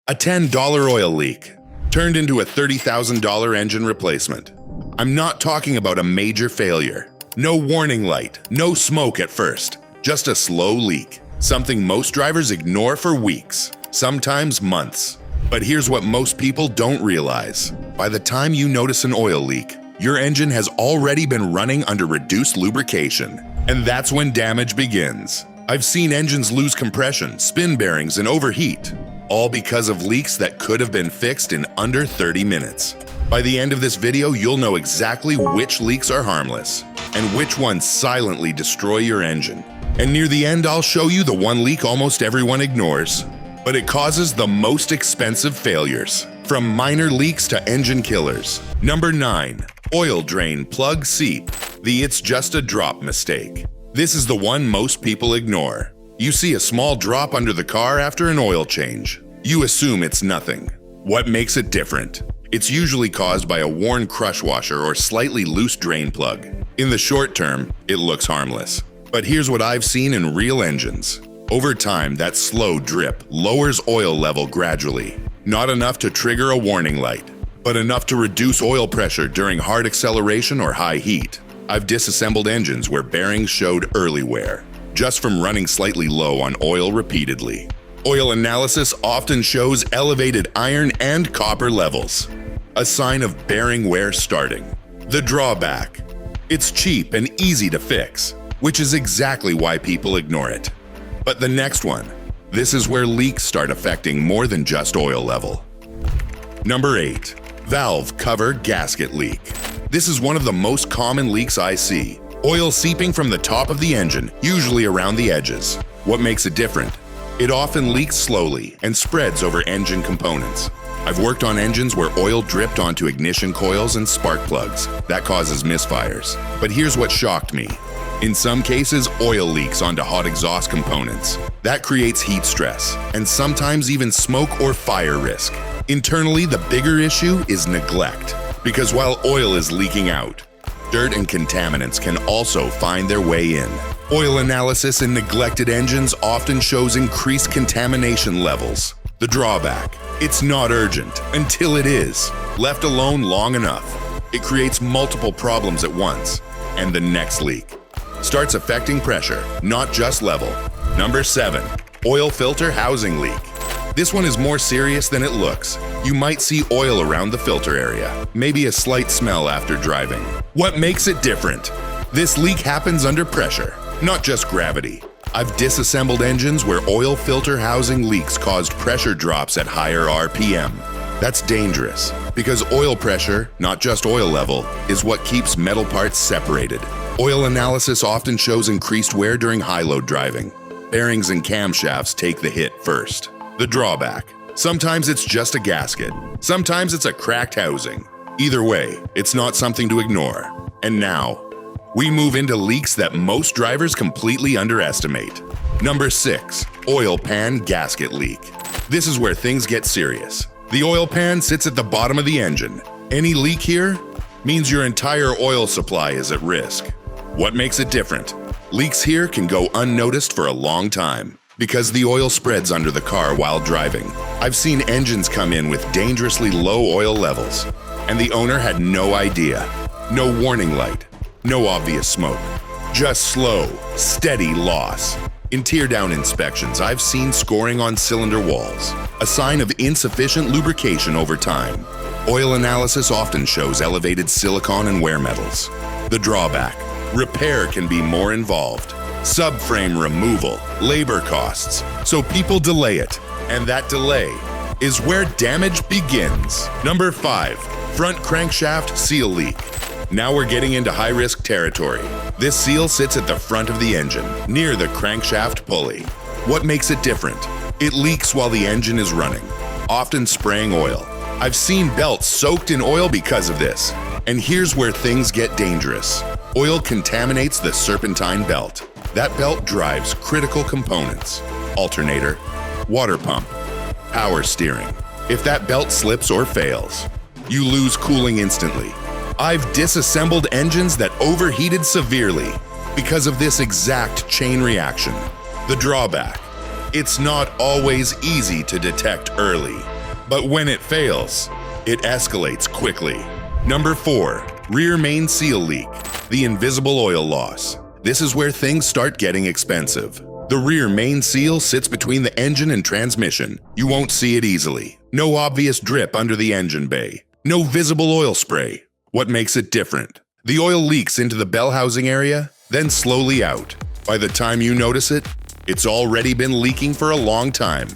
A $10 oil leak turned into a $30,000 engine replacement. I'm not talking about a major failure. No warning light, no smoke at first, just a slow leak. Something most drivers ignore for weeks, sometimes months. But here's what most people don't realize. By the time you notice an oil leak, your engine has already been running under reduced lubrication. And that's when damage begins. I've seen engines lose compression, spin bearings, and overheat, all because of leaks that could have been fixed in under 30 minutes. By the end of this video, you'll know exactly which leaks are harmless and which ones silently destroy your engine. And near the end, I'll show you the one leak almost everyone ignores, but it causes the most expensive failures, from minor leaks to engine killers. Number 9. Oil drain plug seep. The "it's just a drop" mistake. This is the one most people ignore. You see a small drop under the car after an oil change. You assume it's nothing. What makes it different? It's usually caused by a worn crush washer or slightly loose drain plug. In the short term, it looks harmless. But here's what I've seen in real engines. Over time, that slow drip lowers oil level gradually. Not enough to trigger a warning light, but enough to reduce oil pressure during hard acceleration or high heat. I've disassembled engines where bearings showed early wear, just from running slightly low on oil repeatedly. Oil analysis often shows elevated iron and copper levels, a sign of bearing wear starting. The drawback: it's cheap and easy to fix, which is exactly why people ignore it. But the next one, this is where leaks start affecting more than just oil level. Number 8. Valve cover gasket leak. This is one of the most common leaks I see. Oil seeping from the top of the engine, usually around the edges. What makes it different? It often leaks slowly and spreads over engine components. I've worked on engines where oil dripped onto ignition coils and spark plugs. That causes misfires. But here's what shocked me. In some cases, oil leaks onto hot exhaust components. That creates heat stress, and sometimes even smoke or fire risk. Internally, the bigger issue is neglect. Because while oil is leaking out, dirt and contaminants can also find their way in. Oil analysis in neglected engines often shows increased contamination levels. The drawback: it's not urgent until it is. Left alone long enough, it creates multiple problems at once, and the next leak starts affecting pressure, not just level. Number 7. Oil filter housing leak. This one is more serious than it looks. You might see oil around the filter area, maybe a slight smell after driving. What makes it different? This leak happens under pressure, not just gravity. I've disassembled engines where oil filter housing leaks caused pressure drops at higher RPM. That's dangerous, because oil pressure, not just oil level, is what keeps metal parts separated. Oil analysis often shows increased wear during high-load driving. Bearings and camshafts take the hit first. The drawback: sometimes it's just a gasket, sometimes it's a cracked housing. Either way, it's not something to ignore. And now, we move into leaks that most drivers completely underestimate. Number 6. Oil pan gasket leak. This is where things get serious. The oil pan sits at the bottom of the engine. Any leak here means your entire oil supply is at risk. What makes it different? Leaks here can go unnoticed for a long time, because the oil spreads under the car while driving. I've seen engines come in with dangerously low oil levels, and the owner had no idea. No warning light, no obvious smoke, just slow, steady loss. In tear-down inspections, I've seen scoring on cylinder walls, a sign of insufficient lubrication over time. Oil analysis often shows elevated silicon and wear metals. The drawback: repair can be more involved. Subframe removal, labor costs, so people delay it. And that delay is where damage begins. Number 5. Front crankshaft seal leak. Now we're getting into high-risk territory. This seal sits at the front of the engine, near the crankshaft pulley. What makes it different? It leaks while the engine is running, often spraying oil. I've seen belts soaked in oil because of this. And here's where things get dangerous. Oil contaminates the serpentine belt. That belt drives critical components: alternator, water pump, power steering. If that belt slips or fails, you lose cooling instantly. I've disassembled engines that overheated severely because of this exact chain reaction. The drawback: it's not always easy to detect early. But when it fails, it escalates quickly. Number 4, rear main seal leak, the invisible oil loss. This is where things start getting expensive. The rear main seal sits between the engine and transmission. You won't see it easily. No obvious drip under the engine bay. No visible oil spray. What makes it different? The oil leaks into the bell housing area, then slowly out. By the time you notice it, it's already been leaking for a long time.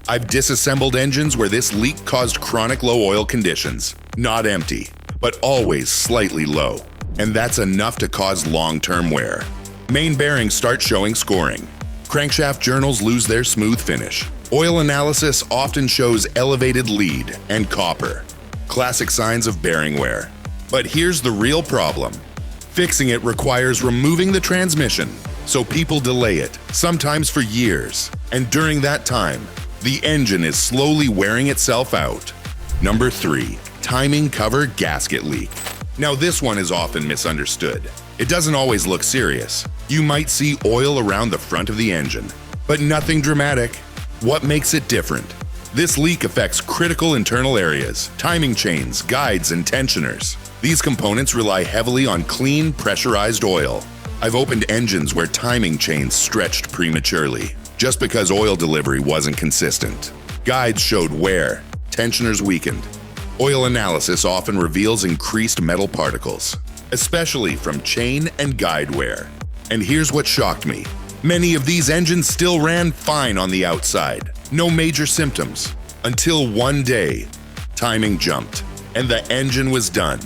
I've disassembled engines where this leak caused chronic low oil conditions. Not empty, but always slightly low. And that's enough to cause long-term wear. Main bearings start showing scoring. Crankshaft journals lose their smooth finish. Oil analysis often shows elevated lead and copper. Classic signs of bearing wear. But here's the real problem. Fixing it requires removing the transmission, so people delay it, sometimes for years. And during that time, the engine is slowly wearing itself out. Number 3, timing cover gasket leak. Now this one is often misunderstood. It doesn't always look serious. You might see oil around the front of the engine, but nothing dramatic. What makes it different? This leak affects critical internal areas, timing chains, guides, and tensioners. These components rely heavily on clean, pressurized oil. I've opened engines where timing chains stretched prematurely, just because oil delivery wasn't consistent. Guides showed wear, tensioners weakened. Oil analysis often reveals increased metal particles, especially from chain and guide wear. And here's what shocked me. Many of these engines still ran fine on the outside. No major symptoms. Until one day, timing jumped, and the engine was done.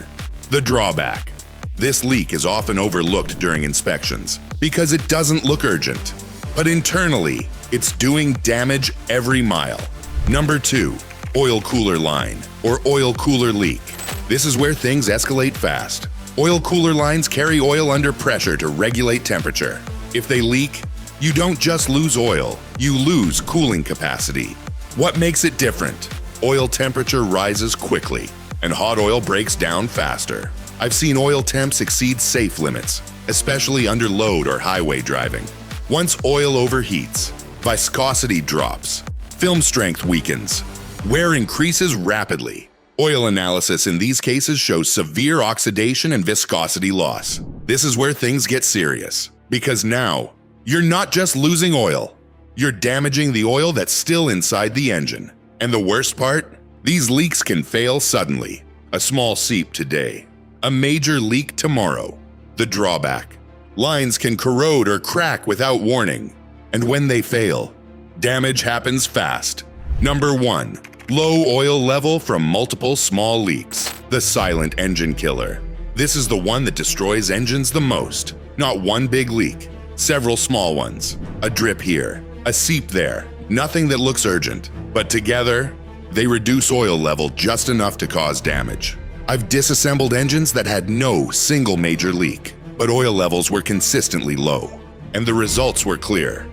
The drawback. This leak is often overlooked during inspections because it doesn't look urgent. But internally, it's doing damage every mile. Number 2, oil cooler line, or oil cooler leak. This is where things escalate fast. Oil cooler lines carry oil under pressure to regulate temperature. If they leak, you don't just lose oil, you lose cooling capacity. What makes it different? Oil temperature rises quickly, and hot oil breaks down faster. I've seen oil temps exceed safe limits, especially under load or highway driving. Once oil overheats, viscosity drops, film strength weakens, wear increases rapidly. Oil analysis in these cases shows severe oxidation and viscosity loss. This is where things get serious, because now, you're not just losing oil, you're damaging the oil that's still inside the engine. And the worst part? These leaks can fail suddenly. A small seep today, a major leak tomorrow. The drawback: lines can corrode or crack without warning. And when they fail, damage happens fast. Number 1, low oil level from multiple small leaks. The silent engine killer. This is the one that destroys engines the most. Not one big leak, several small ones. A drip here, a seep there. Nothing that looks urgent, but together, they reduce oil level just enough to cause damage. I've disassembled engines that had no single major leak, but oil levels were consistently low, and the results were clear.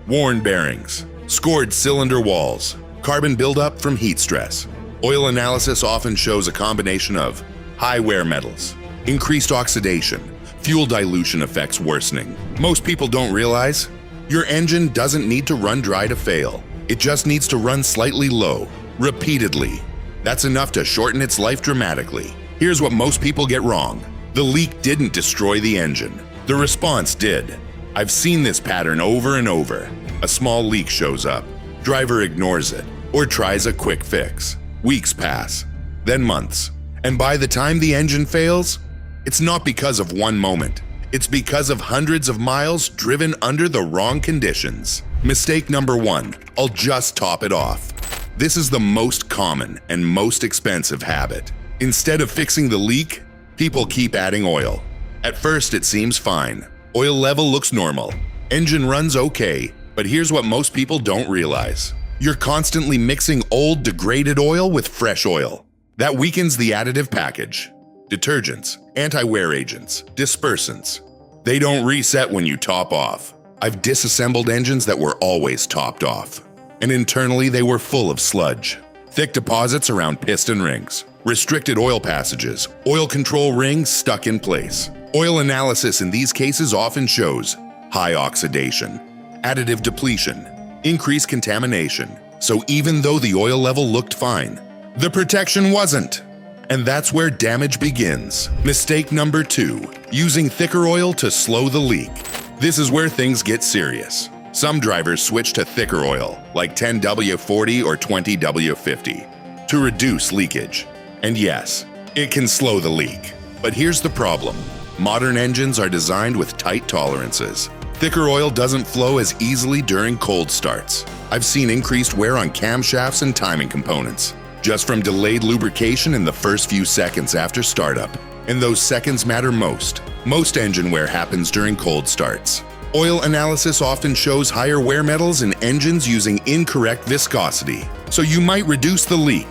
Worn bearings, scored cylinder walls, carbon buildup from heat stress. Oil analysis often shows a combination of high wear metals, increased oxidation, fuel dilution effects worsening. Most people don't realize your engine doesn't need to run dry to fail. It just needs to run slightly low, repeatedly. That's enough to shorten its life dramatically. Here's what most people get wrong. The leak didn't destroy the engine. The response did. I've seen this pattern over and over. A small leak shows up. Driver ignores it or tries a quick fix. Weeks pass, then months. And by the time the engine fails, it's not because of one moment. It's because of hundreds of miles driven under the wrong conditions. Mistake number 1, I'll just top it off. This is the most common and most expensive habit. Instead of fixing the leak, people keep adding oil. At first it seems fine. Oil level looks normal. Engine runs okay, but here's what most people don't realize. You're constantly mixing old, degraded oil with fresh oil. That weakens the additive package. Detergents, anti-wear agents, dispersants. They don't reset when you top off. I've disassembled engines that were always topped off, and internally they were full of sludge. Thick deposits around piston rings, restricted oil passages, oil control rings stuck in place. Oil analysis in these cases often shows high oxidation, additive depletion, increased contamination. So even though the oil level looked fine, The protection wasn't. And that's where damage begins. Mistake number 2, using thicker oil to slow the leak. This is where things get serious. Some drivers switch to thicker oil, like 10W40 or 20W50, to reduce leakage. And yes, it can slow the leak. But here's the problem. Modern engines are designed with tight tolerances. Thicker oil doesn't flow as easily during cold starts. I've seen increased wear on camshafts and timing components, just from delayed lubrication in the first few seconds after startup. And those seconds matter most. Most engine wear happens during cold starts. Oil analysis often shows higher wear metals in engines using incorrect viscosity, so you might reduce the leak,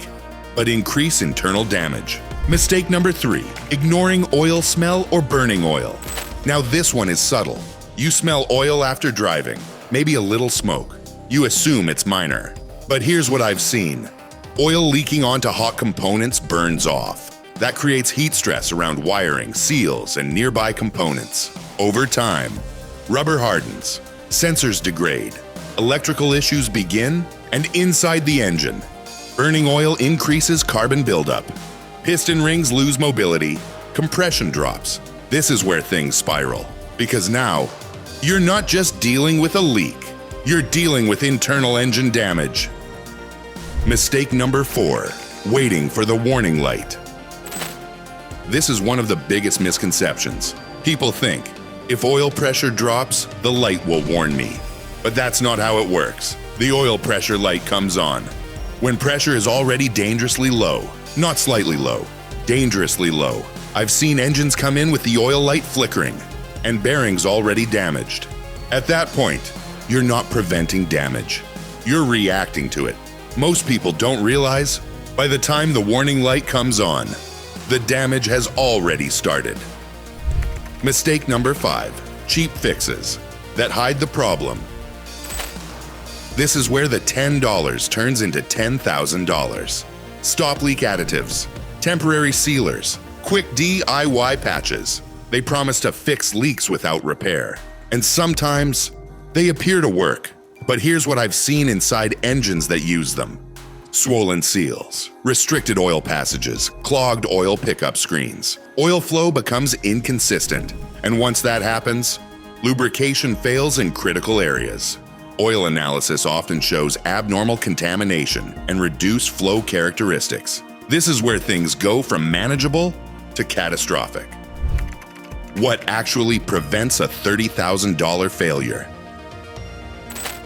but increase internal damage. Mistake number 3, ignoring oil smell or burning oil. Now this one is subtle. You smell oil after driving, maybe a little smoke. You assume it's minor. But here's what I've seen. Oil leaking onto hot components burns off. That creates heat stress around wiring, seals, and nearby components. Over time, rubber hardens, sensors degrade, electrical issues begin, and inside the engine, burning oil increases carbon buildup. Piston rings lose mobility, compression drops. This is where things spiral. Because now, you're not just dealing with a leak, you're dealing with internal engine damage. Mistake number 4, waiting for the warning light. This is one of the biggest misconceptions. People think, if oil pressure drops, the light will warn me. But that's not how it works. The oil pressure light comes on when pressure is already dangerously low. Not slightly low, dangerously low. I've seen engines come in with the oil light flickering and bearings already damaged. At that point, you're not preventing damage. You're reacting to it. Most people don't realize, by the time the warning light comes on, the damage has already started. Mistake number 5, cheap fixes that hide the problem. This is where the $10 turns into $10,000. Stop leak additives, temporary sealers, quick DIY patches. They promise to fix leaks without repair. And sometimes, they appear to work. But here's what I've seen inside engines that use them. Swollen seals, restricted oil passages, clogged oil pickup screens. Oil flow becomes inconsistent. And once that happens, lubrication fails in critical areas. Oil analysis often shows abnormal contamination and reduced flow characteristics. This is where things go from manageable to catastrophic. What actually prevents a $30,000 failure?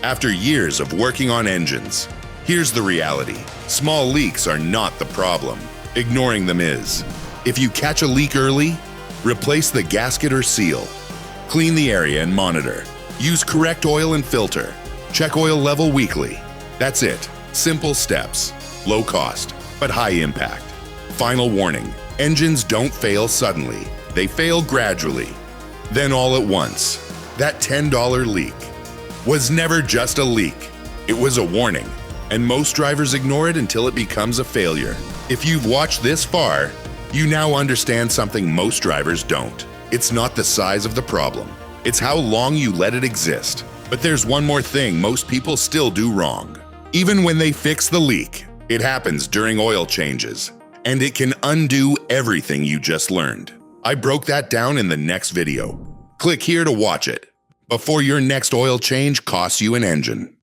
After years of working on engines, here's the reality. Small leaks are not the problem. Ignoring them is. If you catch a leak early, replace the gasket or seal. Clean the area and monitor. Use correct oil and filter. Check oil level weekly. That's it. Simple steps. Low cost, but high impact. Final warning. Engines don't fail suddenly. They fail gradually. Then all at once. That $10 leak was never just a leak. It was a warning. And most drivers ignore it until it becomes a failure. If you've watched this far, you now understand something most drivers don't. It's not the size of the problem. It's how long you let it exist. But there's one more thing most people still do wrong. Even when they fix the leak, it happens during oil changes, and it can undo everything you just learned. I broke that down in the next video. Click here to watch it before your next oil change costs you an engine.